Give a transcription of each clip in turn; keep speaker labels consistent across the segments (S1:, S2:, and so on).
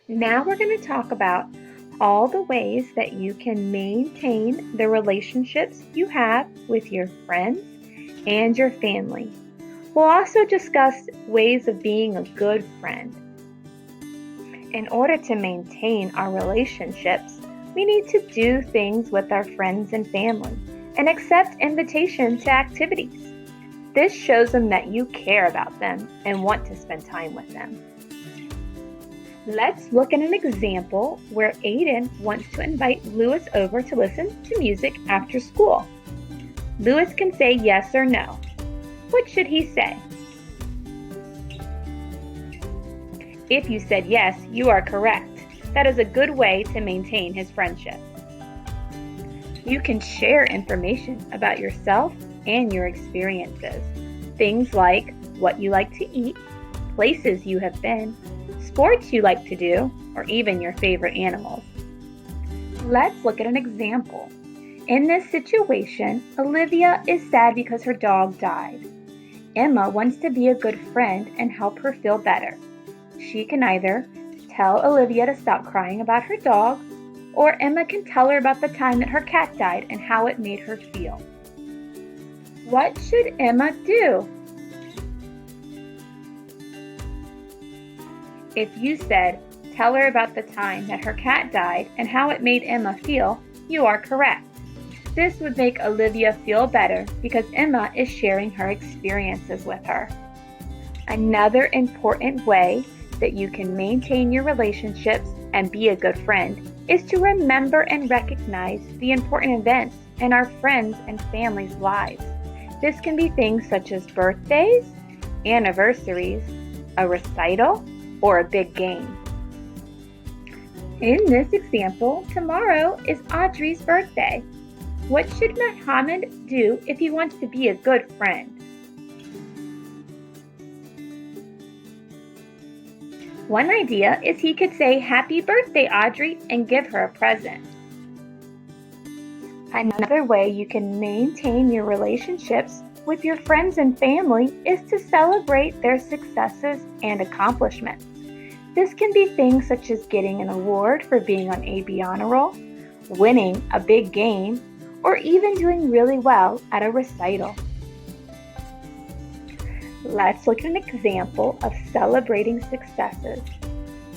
S1: Now we're going to talk about all the ways that you can maintain the relationships you have with your friends and your family. We'll also discuss ways of being a good friend. In order to maintain our relationships, we need to do things with our friends and family and accept invitations to activities. This shows them that you care about them and want to spend time with them. Let's look at an example where Aiden wants to invite Lewis over to listen to music after school. Lewis can say yes or no. What should he say? If you said yes, you are correct. That is a good way to maintain his friendship. You can share information about yourself and your experiences. Things like what you like to eat, places you have been, sports you like to do, or even your favorite animals. Let's look at an example. In this situation, Olivia is sad because her dog died. Emma wants to be a good friend and help her feel better. She can either tell Olivia to stop crying about her dog, or Emma can tell her about the time that her cat died and how it made her feel. What should Emma do? If you said, tell her about the time that her cat died and how it made Emma feel, you are correct. This would make Olivia feel better because Emma is sharing her experiences with her. Another important way that you can maintain your relationships and be a good friend is to remember and recognize the important events in our friends' and families' lives. This can be things such as birthdays, anniversaries, a recital, or a big game. In this example, tomorrow is Audrey's birthday. What should Muhammad do if he wants to be a good friend? One idea is he could say, "Happy birthday, Audrey," and give her a present. Another way you can maintain your relationships with your friends and family is to celebrate their successes and accomplishments. This can be things such as getting an award for being on AB Honor Roll, winning a big game, or even doing really well at a recital. Let's look at an example of celebrating successes.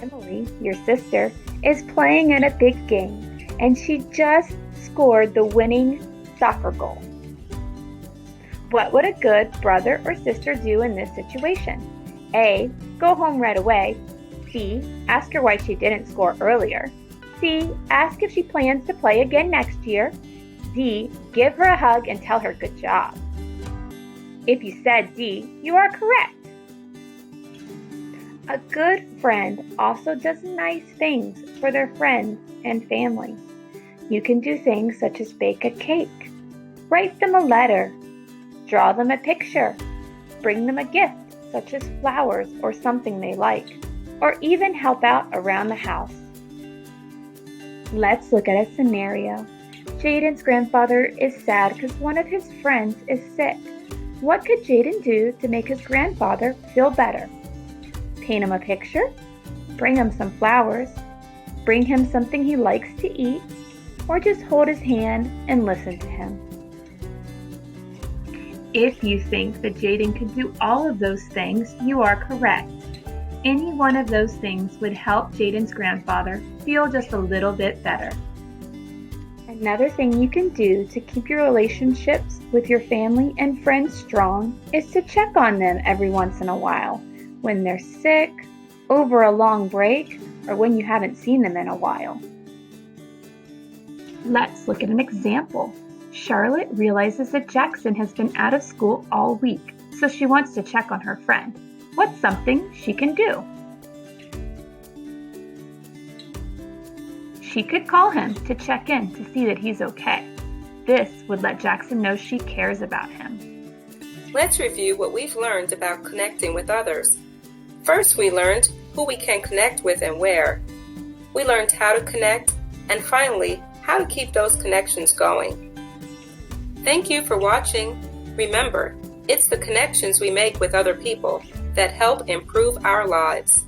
S1: Emily, your sister, is playing in a big game, and she just scored the winning soccer goal. What would a good brother or sister do in this situation? A. Go home right away. B. Ask her why she didn't score earlier. C. Ask if she plans to play again next year. D. Give her a hug and tell her good job. If you said D, you are correct. A good friend also does nice things for their friends and family. You can do things such as bake a cake, write them a letter, draw them a picture, bring them a gift such as flowers or something they like, or even help out around the house. Let's look at a scenario. Jaden's grandfather is sad because one of his friends is sick. What could Jaden do to make his grandfather feel better? Paint him a picture, bring him some flowers, bring him something he likes to eat, or just hold his hand and listen to him. If you think that Jaden could do all of those things, you are correct. Any one of those things would help Jaden's grandfather feel just a little bit better. Another thing you can do to keep your relationships with your family and friends strong is to check on them every once in a while, when they're sick, over a long break, or when you haven't seen them in a while. Let's look at an example. Charlotte realizes that Jackson has been out of school all week, so she wants to check on her friend. What's something she can do? She could call him to check in to see that he's okay. This would let Jackson know she cares about him.
S2: Let's review what we've learned about connecting with others. First, we learned who we can connect with and where. We learned how to connect, and finally, how to keep those connections going. Thank you for watching. Remember, it's the connections we make with other people that help improve our lives.